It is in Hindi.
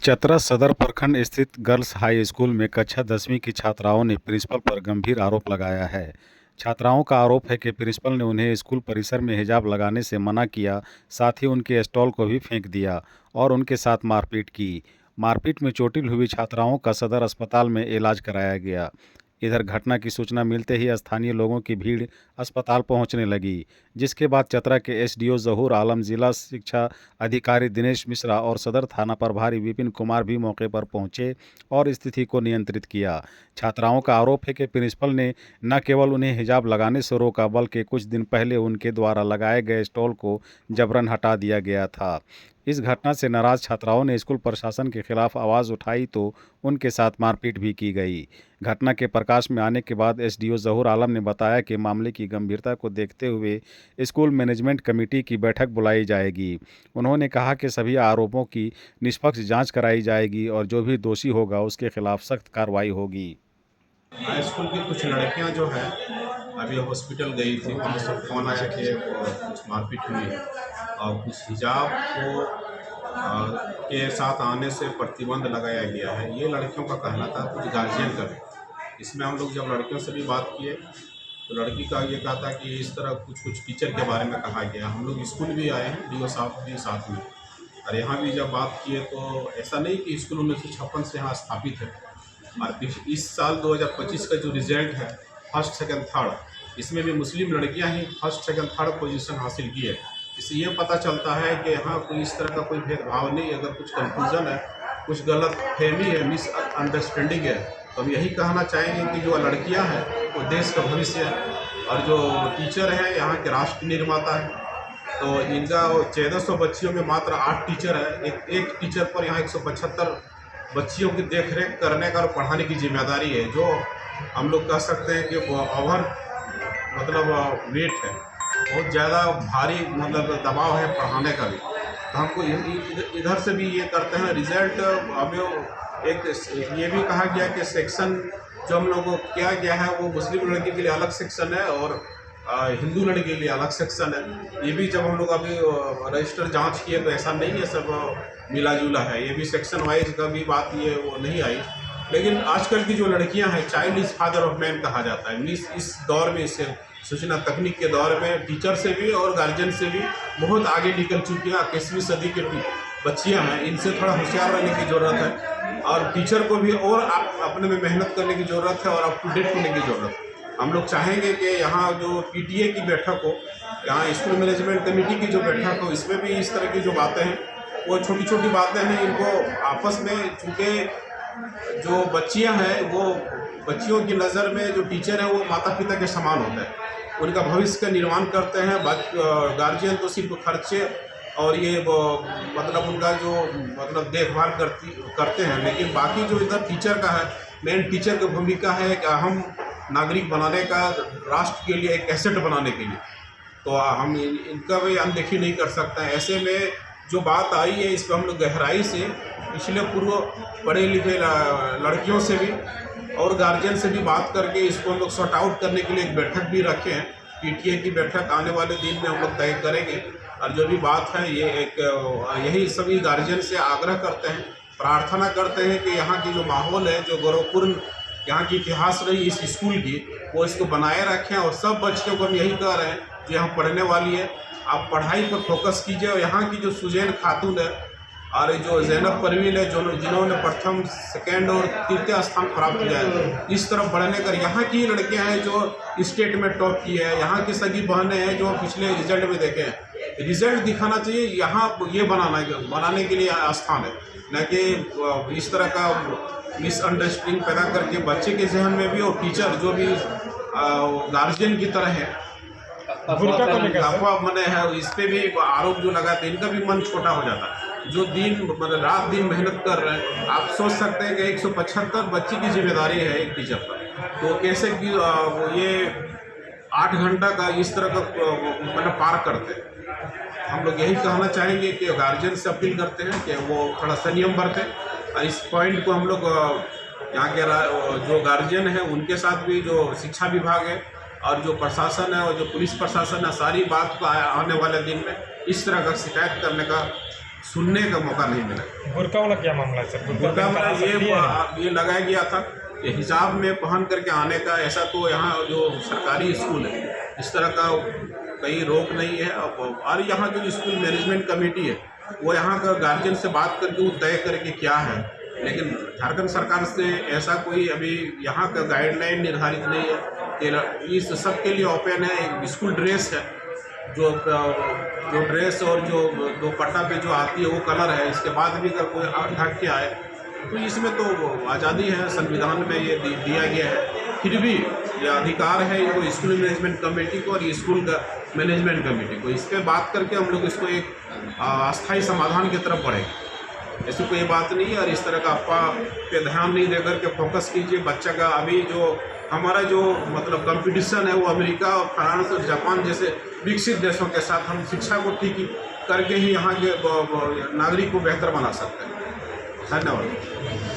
चतरा सदर प्रखंड स्थित गर्ल्स हाई स्कूल में कक्षा 10वीं की छात्राओं ने प्रिंसिपल पर गंभीर आरोप लगाया है। छात्राओं का आरोप है कि प्रिंसिपल ने उन्हें स्कूल परिसर में हिजाब लगाने से मना किया, साथ ही उनके स्टॉल को भी फेंक दिया और उनके साथ मारपीट की। मारपीट में चोटिल हुई छात्राओं का सदर अस्पताल में इलाज कराया गया। इधर घटना की सूचना मिलते ही स्थानीय लोगों की भीड़ अस्पताल पहुंचने लगी, जिसके बाद चतरा के एसडीओ जहूर आलम, जिला शिक्षा अधिकारी दिनेश मिश्रा और सदर थाना प्रभारी विपिन कुमार भी मौके पर पहुंचे और स्थिति को नियंत्रित किया। छात्राओं का आरोप है कि प्रिंसिपल ने न केवल उन्हें हिजाब लगाने से रोका, बल्कि कुछ दिन पहले उनके द्वारा लगाए गए स्टॉल को जबरन हटा दिया गया था। इस घटना से नाराज छात्राओं ने स्कूल प्रशासन के खिलाफ आवाज़ उठाई तो उनके साथ मारपीट भी की गई। घटना के प्रकाश में आने के बाद एसडीओ जहूर आलम ने बताया कि मामले की गंभीरता को देखते हुए स्कूल मैनेजमेंट कमेटी की बैठक बुलाई जाएगी। उन्होंने कहा कि सभी आरोपों की निष्पक्ष जांच कराई जाएगी और जो भी दोषी होगा उसके खिलाफ सख्त कार्रवाई होगी। हाई स्कूल की कुछ लड़कियां जो है अभी हॉस्पिटल गई थी, वहाँ से फ़ोन आया कि कुछ मारपीट हुई है और कुछ हिजाब को के साथ आने से प्रतिबंध लगाया गया है। ये लड़कियों का कहना था, कुछ गार्जियन का भी। इसमें हम लोग जब लड़कियों से भी बात किए तो लड़की का ये कहा था कि इस तरह कुछ टीचर के बारे में कहा गया। हम लोग स्कूल भी आए हैं, डीओ साहब भी साथ में, और यहाँ भी जब बात किए तो ऐसा नहीं कि स्कूल 1956 से यहाँ स्थापित है। और इस साल 2025 का जो रिजल्ट है फर्स्ट सेकंड थर्ड, इसमें भी मुस्लिम लड़कियां ही फर्स्ट सेकंड थर्ड पोजीशन हासिल की है। इससे ये पता चलता है कि यहाँ कोई इस तरह का कोई भेदभाव नहीं। अगर कुछ कंफ्यूजन है, कुछ गलत फहमी है, मिसअंडरस्टैंडिंग है, तो हम यही कहना चाहेंगे कि जो लड़कियाँ हैं वो देश का भविष्य है और जो टीचर हैं यहाँ के राष्ट्र निर्माता है। तो इनका 1400 बच्चियों में मात्र 8 टीचर है। एक टीचर पर यहाँ 175 बच्चियों की देखरेख करने का और पढ़ाने की जिम्मेदारी है, जो हम लोग कह सकते हैं कि ओवर वेट है, बहुत ज़्यादा भारी दबाव है पढ़ाने का भी। तो हमको इधर से भी ये करते हैं रिजल्ट। हमें एक ये भी कहा गया कि सेक्शन जो हम लोग को किया गया है वो मुस्लिम लड़की के लिए अलग सेक्शन है और हिंदू लड़की के लिए अलग सेक्शन है। ये भी जब हम लोग अभी रजिस्टर जांच किए तो ऐसा नहीं है, सब मिला जुला है। ये भी सेक्शन वाइज का भी बात ये वो नहीं आई। लेकिन आजकल की जो लड़कियां हैं, child is father of man कहा जाता है। इस दौर में, इस सूचना तकनीक के दौर में टीचर से भी और गार्जियन से भी बहुत आगे निकल चुकी हैं। 21वीं सदी के बच्चियां हैं, इनसे थोड़ा होशियार रहने की ज़रूरत है और टीचर को भी और अपने में मेहनत करने की ज़रूरत है और अप टू डेट होने की ज़रूरत है। हम लोग चाहेंगे कि यहाँ जो पीटीए की बैठक हो, यहाँ स्कूल मैनेजमेंट कमेटी की जो बैठक हो, इसमें भी इस तरह की जो बातें हैं, वो छोटी छोटी बातें हैं, इनको आपस में, चूँकि जो बच्चियाँ हैं वो बच्चियों की नज़र में जो टीचर है वो माता पिता के समान होता है, उनका भविष्य का निर्माण करते हैं। गार्जियन तो सिर्फ खर्चे और ये उनका जो देखभाल करते हैं, लेकिन बाकी जो इधर टीचर का है, मेन टीचर की भूमिका है कि हम नागरिक बनाने का, राष्ट्र के लिए एक एसेट बनाने के लिए, तो हम इनका भी अनदेखी नहीं कर सकते हैं। ऐसे में जो बात आई है इस पर हम लोग गहराई से पिछले पूर्व पढ़े लिखे लड़कियों से भी और गार्जियन से भी बात करके इसको हम लोग सॉर्ट आउट करने के लिए एक बैठक भी रखे हैं। पीटीए की बैठक आने वाले दिन में हम लोग तय करेंगे और जो भी बात है ये यही सभी गार्जियन से आग्रह करते हैं, प्रार्थना करते हैं कि यहाँ की जो माहौल है, जो गौरवपूर्ण यहाँ की इतिहास रही इस स्कूल की, वो इसको बनाए रखें। और सब बच्चों को हम यही कह रहे हैं जो यहाँ पढ़ने वाली है, आप पढ़ाई पर फोकस कीजिए। और यहाँ की जो सुजैन खातून है और जो ज़ैनब परवीन है, जिन्होंने प्रथम, सेकेंड और तृतीय स्थान प्राप्त किया है, इस तरफ बढ़ने कर यहाँ की लड़कियाँ हैं जो स्टेट में टॉप की है। यहाँ की सगी बहनें हैं जो पिछले रिजल्ट में देखे हैं। रिजल्ट दिखाना चाहिए, यहाँ ये बनाने के लिए स्थान है, न कि इस तरह का मिसअंडरस्टैंडिंग पैदा करके बच्चे के जहन में भी और टीचर जो भी गार्जियन की तरह है अफवाह मने है, इस पे भी आरोप जो लगाते हैं, इनका भी मन छोटा हो जाता है। जो रात दिन मेहनत कर रहे हैं, आप सोच सकते हैं कि 175 बच्ची की जिम्मेदारी है एक टीचर पर, तो कैसे कि ये 8 घंटा का इस तरह का पार करते हैं। हम लोग यही कहना चाहेंगे कि गार्जियन से अपील करते हैं कि वो थोड़ा संयम बरतें। और इस पॉइंट को हम लोग यहाँ के जो गार्जियन है उनके साथ भी, जो शिक्षा विभाग है और जो प्रशासन है और जो पुलिस प्रशासन है, सारी बात को आने वाले दिन में इस तरह का शिकायत करने का सुनने का मौका नहीं मिला। बुर्का वाला क्या मामला है सर? बुर्का बुर्का पहन कर आ में सकती है? ये लगाया गया था कि हिजाब में पहन करके आने का, ऐसा तो यहाँ जो सरकारी स्कूल है इस तरह का कहीं रोक नहीं है। और यहाँ जो स्कूल मैनेजमेंट कमेटी है वो यहाँ का गार्जियन से बात करके वो तय करके क्या है, लेकिन झारखंड सरकार से ऐसा कोई अभी यहाँ का गाइडलाइन निर्धारित नहीं है कि इस सब के लिए ओपन है। स्कूल ड्रेस है, जो ड्रेस और जो दुपट्टा पे जो आती है वो कलर है, इसके बाद भी अगर कोई ढक के आए तो इसमें तो आज़ादी है, संविधान में ये दिया गया है। फिर भी ये अधिकार है ये तो स्कूल मैनेजमेंट कमेटी को और स्कूल का मैनेजमेंट कमेटी को, इस पर बात करके हम लोग इसको एक अस्थायी समाधान की तरफ बढ़ेंगे। ऐसी कोई बात नहीं है। और इस तरह का अफवाह पे ध्यान नहीं देकर के फोकस कीजिए। बच्चा का अभी जो हमारा जो मतलब कंपटीशन है वो अमेरिका और फ्रांस और जापान जैसे विकसित देशों के साथ हम शिक्षा को ठीक करके ही यहाँ के नागरिक को बेहतर बना सकते हैं। धन्यवाद।